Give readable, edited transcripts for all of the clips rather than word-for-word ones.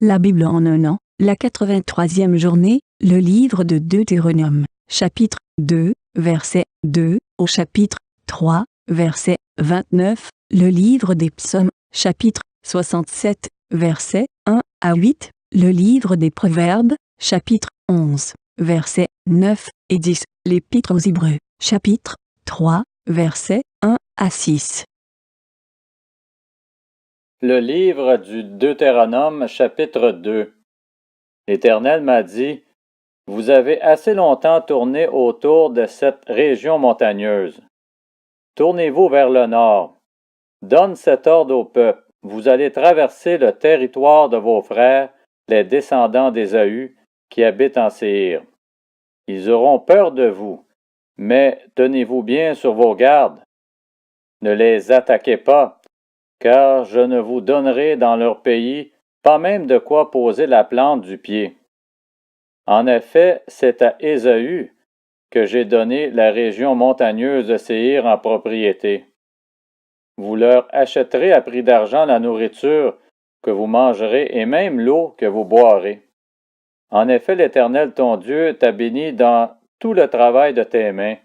La Bible en un an, la 83e journée, le livre de Deutéronome, chapitre 2, verset 2, au chapitre 3, verset 29, le livre des psaumes, chapitre 67, verset 1 à 8, le livre des proverbes, chapitre 11, verset 9 et 10, l'épître aux Hébreux, chapitre 3, verset 1 à 6. Le livre du Deutéronome, chapitre 2. L'Éternel m'a dit, « Vous avez assez longtemps tourné autour de cette région montagneuse. Tournez-vous vers le nord. Donne cet ordre au peuple. Vous allez traverser le territoire de vos frères, les descendants d'Ésaü, qui habitent en Séhir. Ils auront peur de vous, mais tenez-vous bien sur vos gardes. Ne les attaquez pas, car je ne vous donnerai dans leur pays pas même de quoi poser la plante du pied. En effet, c'est à Ésaü que j'ai donné la région montagneuse de Séhir en propriété. Vous leur achèterez à prix d'argent la nourriture que vous mangerez et même l'eau que vous boirez. En effet, l'Éternel ton Dieu t'a béni dans tout le travail de tes mains.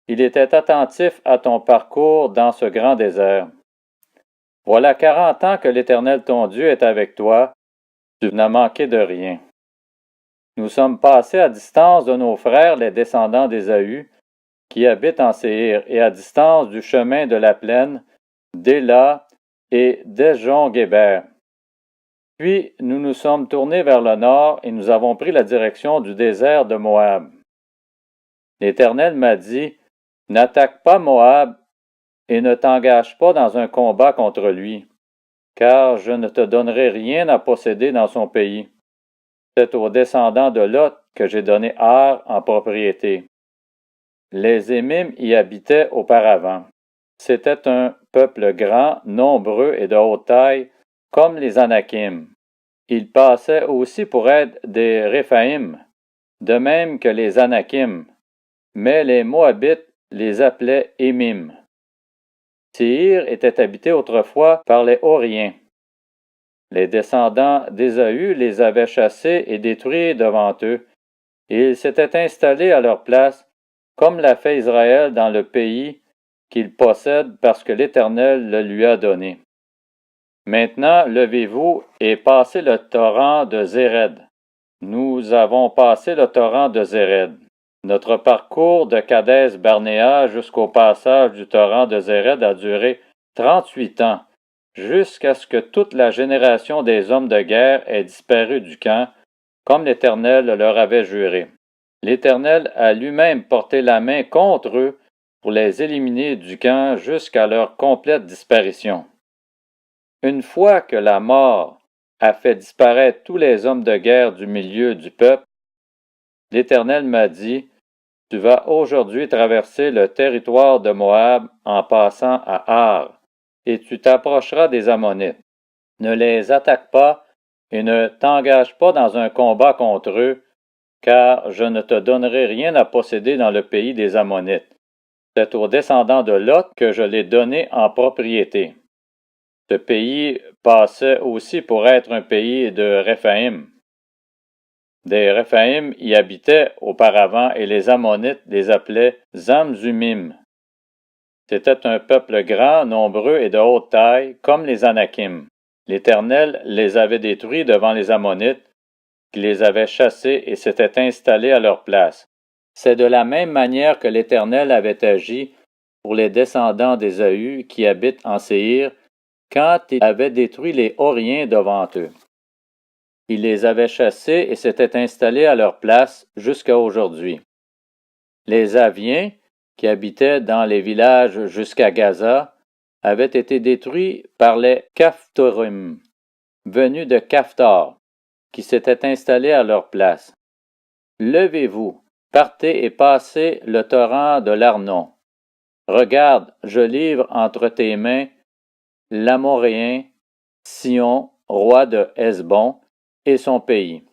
Il était attentif à ton parcours dans ce grand désert. Voilà 40 ans que l'Éternel ton Dieu est avec toi, tu n'as manqué de rien. Nous sommes passés à distance de nos frères les descendants d'Ésaü, qui habitent en Séhir, et à distance du chemin de la plaine, d'Éla et d'Ejon-Guéber. Puis nous nous sommes tournés vers le nord et nous avons pris la direction du désert de Moab. L'Éternel m'a dit, « N'attaque pas Moab et ne t'engage pas dans un combat contre lui, car je ne te donnerai rien à posséder dans son pays. C'est aux descendants de Lot que j'ai donné Ar en propriété. Les Émim y habitaient auparavant. C'était un peuple grand, nombreux et de haute taille, comme les Anakim. Ils passaient aussi pour être des Réphaïm, de même que les Anakim, mais les Moabites les appelaient Émim. Séhir était habité autrefois par les Horiens. Les descendants d'Ésaü les avaient chassés et détruits devant eux, et ils s'étaient installés à leur place, comme l'a fait Israël dans le pays qu'il possède parce que l'Éternel le lui a donné. Maintenant, levez-vous et passez le torrent de Zéred. Nous avons passé le torrent de Zéred. Notre parcours de Kadès-Barnéa jusqu'au passage du torrent de Zéred a duré 38 ans, jusqu'à ce que toute la génération des hommes de guerre ait disparu du camp, comme l'Éternel leur avait juré. L'Éternel a lui-même porté la main contre eux pour les éliminer du camp jusqu'à leur complète disparition. Une fois que la mort a fait disparaître tous les hommes de guerre du milieu du peuple, l'Éternel m'a dit, « Tu vas aujourd'hui traverser le territoire de Moab en passant à Ar, et tu t'approcheras des Ammonites. Ne les attaque pas et ne t'engage pas dans un combat contre eux, car je ne te donnerai rien à posséder dans le pays des Ammonites. C'est aux descendants de Lot que je l'ai donné en propriété. » Ce pays passait aussi pour être un pays de Réphaïm. Des Réphaïm y habitaient auparavant et les Ammonites les appelaient Zamzumim. C'était un peuple grand, nombreux et de haute taille, comme les Anakim. L'Éternel les avait détruits devant les Ammonites, qui les avaient chassés et s'étaient installés à leur place. C'est de la même manière que l'Éternel avait agi pour les descendants d'Ésaü qui habitent en Séhir, quand il avait détruit les Horiens devant eux. Il les avait chassés et s'était installés à leur place jusqu'à aujourd'hui. Les Aviens, qui habitaient dans les villages jusqu'à Gaza, avaient été détruits par les Caphtorim, venus de Caphtor, qui s'étaient installés à leur place. Levez-vous, partez et passez le torrent de l'Arnon. Regarde, je livre entre tes mains l'Amoréen, Sion, roi de Hesbon, et son pays.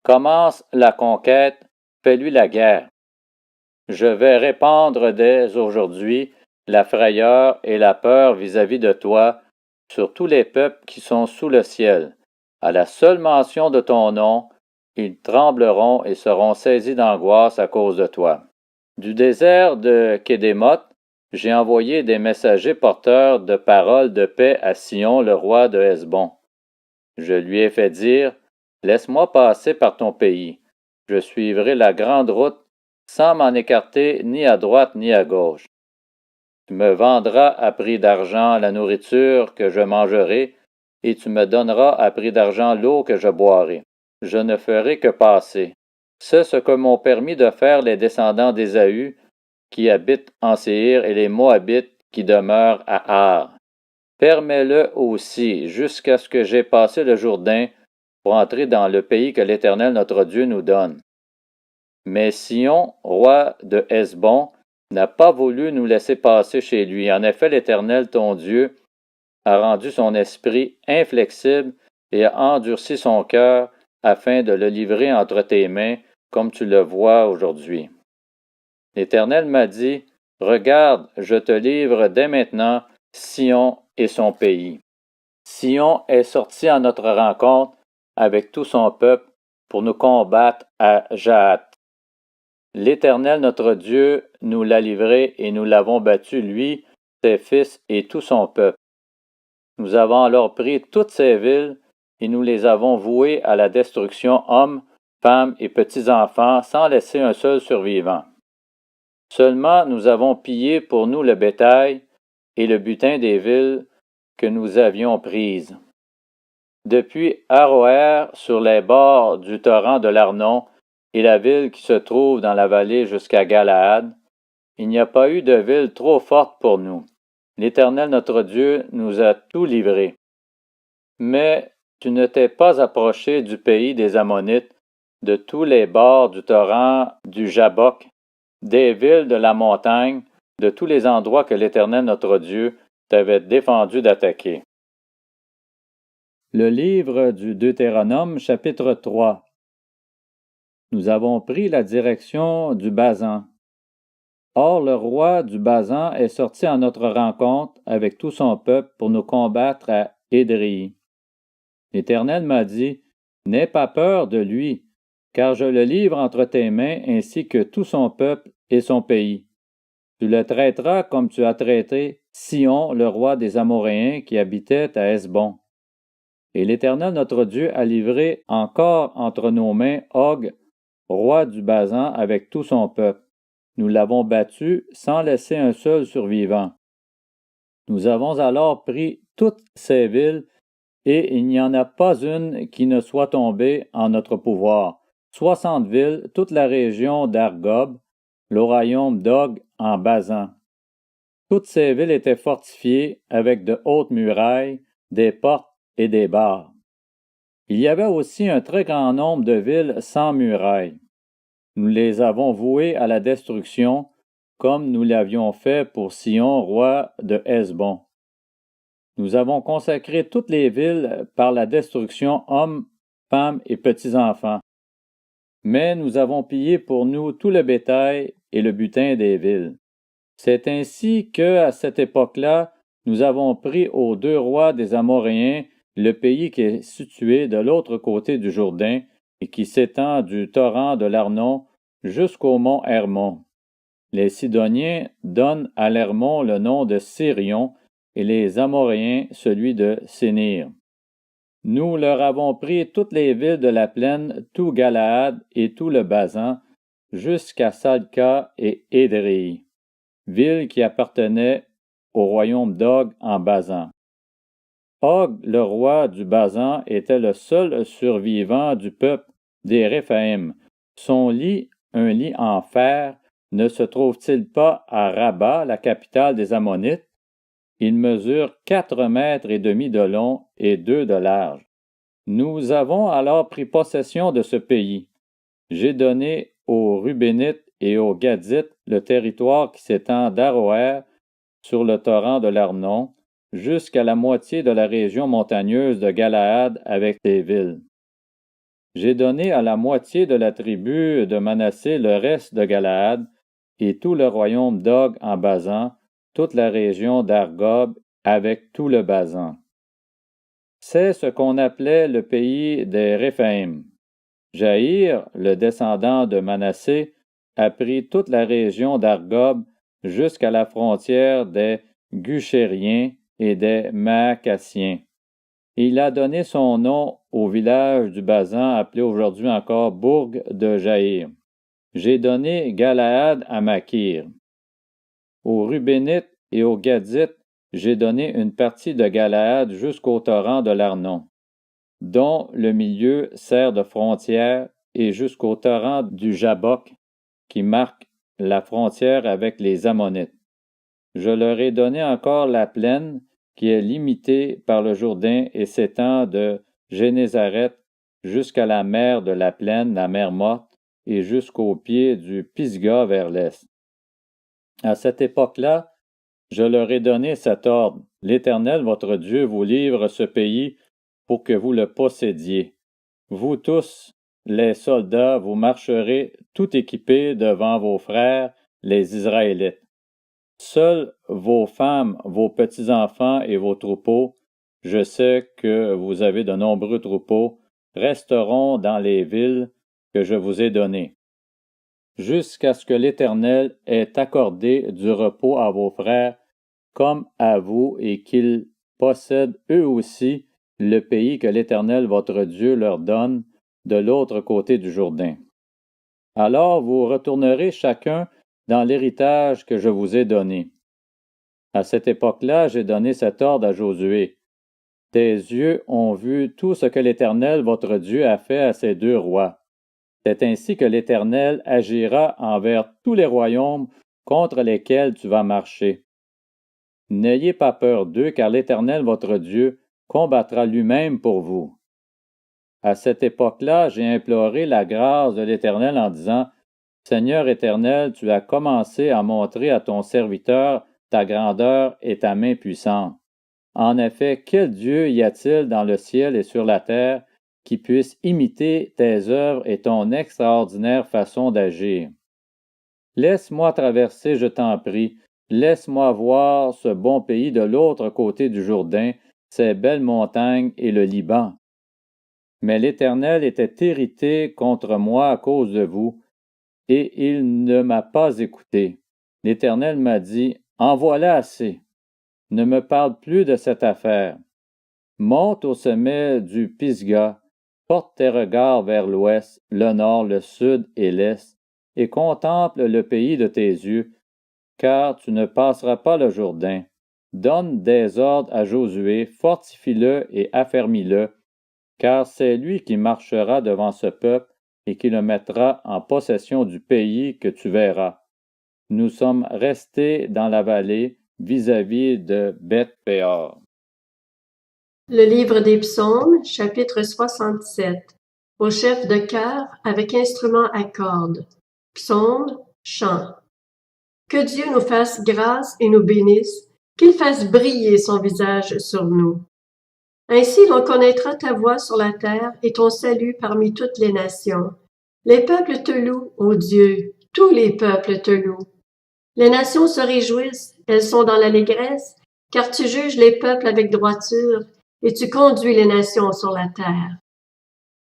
Commence la conquête, fais-lui la guerre. Je vais répandre dès aujourd'hui la frayeur et la peur vis-à-vis de toi sur tous les peuples qui sont sous le ciel, À la seule mention de ton nom, ils trembleront et seront saisis d'angoisse à cause de toi. Du désert de Kédémoth, j'ai envoyé des messagers porteurs de paroles de paix à Sion, le roi de Hesbon. Je lui ai fait dire, « Laisse-moi passer par ton pays. Je suivrai la grande route sans m'en écarter ni à droite ni à gauche. Tu me vendras à prix d'argent la nourriture que je mangerai, et tu me donneras à prix d'argent l'eau que je boirai. Je ne ferai que passer. C'est ce que m'ont permis de faire les descendants d'Ésaü, qui habitent en Séhir, et les Moabites qui demeurent à Ar. Permets-le aussi, jusqu'à ce que j'aie passé le Jourdain, pour entrer dans le pays que l'Éternel notre Dieu nous donne. Mais Sion, roi de Hesbon, n'a pas voulu nous laisser passer chez lui. En effet, l'Éternel, ton Dieu, a rendu son esprit inflexible et a endurci son cœur afin de le livrer entre tes mains, comme tu le vois aujourd'hui. L'Éternel m'a dit, « Regarde, je te livre dès maintenant Sion et son pays. » Sion est sorti à notre rencontre avec tout son peuple pour nous combattre à Jahath. L'Éternel notre Dieu nous l'a livré et nous l'avons battu, lui, ses fils et tout son peuple. Nous avons alors pris toutes ces villes et nous les avons vouées à la destruction, hommes, femmes et petits-enfants, sans laisser un seul survivant. Seulement nous avons pillé pour nous le bétail et le butin des villes que nous avions prises. Depuis Aroër, sur les bords du torrent de l'Arnon, et la ville qui se trouve dans la vallée jusqu'à Galaad, il n'y a pas eu de ville trop forte pour nous. L'Éternel notre Dieu nous a tout livré. Mais tu ne t'es pas approché du pays des Ammonites, de tous les bords du torrent du Jabbok, des villes de la montagne, de tous les endroits que l'Éternel notre Dieu t'avait défendu d'attaquer. Le livre du Deutéronome, chapitre 3. Nous avons pris la direction du Basan. Or le roi du Basan est sorti à notre rencontre avec tout son peuple pour nous combattre à Édréi. L'Éternel m'a dit, « N'aie pas peur de lui, car je le livre entre tes mains ainsi que tout son peuple et son pays. Tu le traiteras comme tu as traité Sion, le roi des Amoréens qui habitait à Hesbon. » Et l'Éternel notre Dieu a livré encore entre nos mains Og, roi du Basan, avec tout son peuple. Nous l'avons battu sans laisser un seul survivant. Nous avons alors pris toutes ces villes, et il n'y en a pas une qui ne soit tombée en notre pouvoir. 60 villes, toute la région d'Argob, le royaume d'Og en Basan. Toutes ces villes étaient fortifiées avec de hautes murailles, des portes et des barres. Il y avait aussi un très grand nombre de villes sans murailles. Nous les avons vouées à la destruction, comme nous l'avions fait pour Sion, roi de Hesbon. Nous avons consacré toutes les villes par la destruction, hommes, femmes et petits-enfants. Mais nous avons pillé pour nous tout le bétail et le butin des villes. C'est ainsi que, à cette époque-là, nous avons pris aux 2 rois des Amoréens le pays qui est situé de l'autre côté du Jourdain et qui s'étend du torrent de l'Arnon jusqu'au mont Hermon. Les Sidoniens donnent à l'Hermon le nom de Sirion et les Amoréens celui de Sénir. Nous leur avons pris toutes les villes de la plaine, tout Galaad et tout le Basan, jusqu'à Salca et Édréi, villes qui appartenaient au royaume d'Og en Basan. Og, le roi du Basan, était le seul survivant du peuple des Réphaïm. Son lit, un lit en fer, ne se trouve-t-il pas à Rabat, la capitale des Ammonites? Il mesure 4 mètres et demi de long et 2 de large. Nous avons alors pris possession de ce pays. J'ai donné aux Rubénites et aux Gadites le territoire qui s'étend d'Aroër sur le torrent de l'Arnon jusqu'à la moitié de la région montagneuse de Galaad avec ses villes. J'ai donné à la moitié de la tribu de Manassé le reste de Galaad et tout le royaume d'Og en Basan, toute la région d'Argob avec tout le Basan. C'est ce qu'on appelait le pays des Réphaïm. Jaïr, le descendant de Manassé, a pris toute la région d'Argob jusqu'à la frontière des Gushériens et des Maacassiens. Il a donné son nom au village du Basan appelé aujourd'hui encore Bourg de Jaïr. J'ai donné Galaad à Makir. Aux Rubénites et aux Gadites, j'ai donné une partie de Galaad jusqu'au torrent de l'Arnon, dont le milieu sert de frontière, et jusqu'au torrent du Jabbok, qui marque la frontière avec les Ammonites. Je leur ai donné encore la plaine, qui est limitée par le Jourdain et s'étend de Génézareth jusqu'à la mer de la plaine, la mer morte, et jusqu'au pied du Pisga vers l'est. À cette époque-là, je leur ai donné cet ordre. L'Éternel, votre Dieu, vous livre ce pays pour que vous le possédiez. Vous tous, les soldats, vous marcherez tout équipés devant vos frères, les Israélites. Seuls vos femmes, vos petits-enfants et vos troupeaux, je sais que vous avez de nombreux troupeaux, resteront dans les villes que je vous ai données, jusqu'à ce que l'Éternel ait accordé du repos à vos frères comme à vous et qu'ils possèdent eux aussi le pays que l'Éternel votre Dieu leur donne de l'autre côté du Jourdain. Alors vous retournerez chacun dans l'héritage que je vous ai donné. À cette époque-là, j'ai donné cet ordre à Josué. Tes yeux ont vu tout ce que l'Éternel votre Dieu a fait à ces deux rois. C'est ainsi que l'Éternel agira envers tous les royaumes contre lesquels tu vas marcher. N'ayez pas peur d'eux, car l'Éternel votre Dieu combattra lui-même pour vous. À cette époque-là, j'ai imploré la grâce de l'Éternel en disant, Seigneur Éternel, tu as commencé à montrer à ton serviteur ta grandeur et ta main puissante. En effet, quel Dieu y a-t-il dans le ciel et sur la terre qui puisse imiter tes œuvres et ton extraordinaire façon d'agir? Laisse-moi traverser, je t'en prie, laisse-moi voir ce bon pays de l'autre côté du Jourdain, ces belles montagnes et le Liban. Mais l'Éternel était irrité contre moi à cause de vous, et il ne m'a pas écouté. L'Éternel m'a dit, en voilà assez. Ne me parle plus de cette affaire. Monte au sommet du Pisga, porte tes regards vers l'ouest, le nord, le sud et l'est, et contemple le pays de tes yeux, car tu ne passeras pas le Jourdain. Donne des ordres à Josué, fortifie-le et affermis-le, car c'est lui qui marchera devant ce peuple et qui le mettra en possession du pays que tu verras. Nous sommes restés dans la vallée vis-à-vis de Beth-Péor. Le livre des Psaumes, chapitre 67. Au chef de chœur avec instrument à cordes. Psaume, chant. Que Dieu nous fasse grâce et nous bénisse, qu'il fasse briller son visage sur nous. Ainsi l'on connaîtra ta voix sur la terre et ton salut parmi toutes les nations. Les peuples te louent, ô Dieu, tous les peuples te louent. Les nations se réjouissent, elles sont dans l'allégresse, car tu juges les peuples avec droiture et tu conduis les nations sur la terre.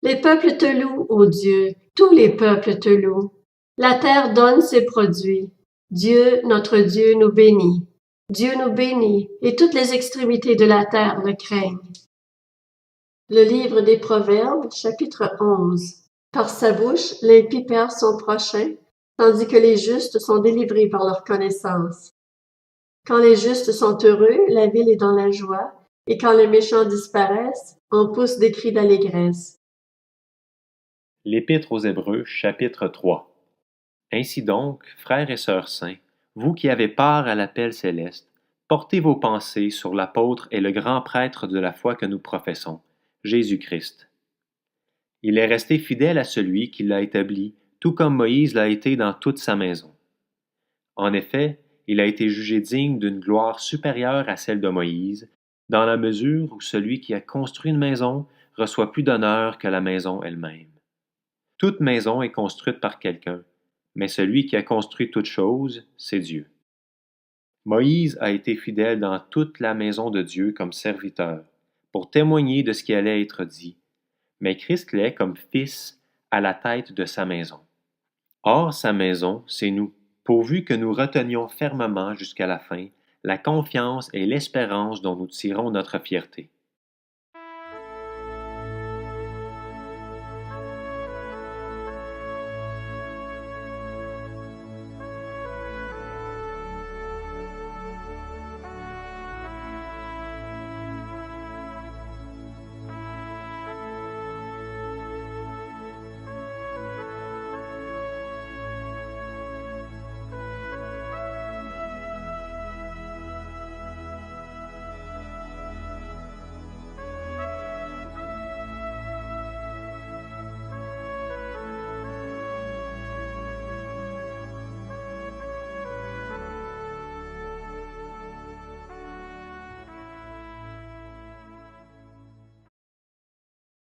Les peuples te louent, ô Dieu, tous les peuples te louent. La terre donne ses produits. Dieu, notre Dieu, nous bénit. Dieu nous bénit, et toutes les extrémités de la terre le craignent. Le livre des Proverbes, chapitre 11. Par sa bouche, l'impie perd son prochain, tandis que les justes sont délivrés par leur connaissance. Quand les justes sont heureux, la ville est dans la joie, et quand les méchants disparaissent, on pousse des cris d'allégresse. L'Épître aux Hébreux, chapitre 3. Ainsi donc, frères et sœurs saints, vous qui avez part à l'appel céleste, portez vos pensées sur l'apôtre et le grand prêtre de la foi que nous professons, Jésus-Christ. Il est resté fidèle à celui qui l'a établi, tout comme Moïse l'a été dans toute sa maison. En effet, il a été jugé digne d'une gloire supérieure à celle de Moïse, dans la mesure où celui qui a construit une maison reçoit plus d'honneur que la maison elle-même. Toute maison est construite par quelqu'un, mais celui qui a construit toute chose, c'est Dieu. Moïse a été fidèle dans toute la maison de Dieu comme serviteur, pour témoigner de ce qui allait être dit, mais Christ l'est comme Fils à la tête de sa maison. Or, sa maison, c'est nous, pourvu que nous retenions fermement jusqu'à la fin la confiance et l'espérance dont nous tirons notre fierté.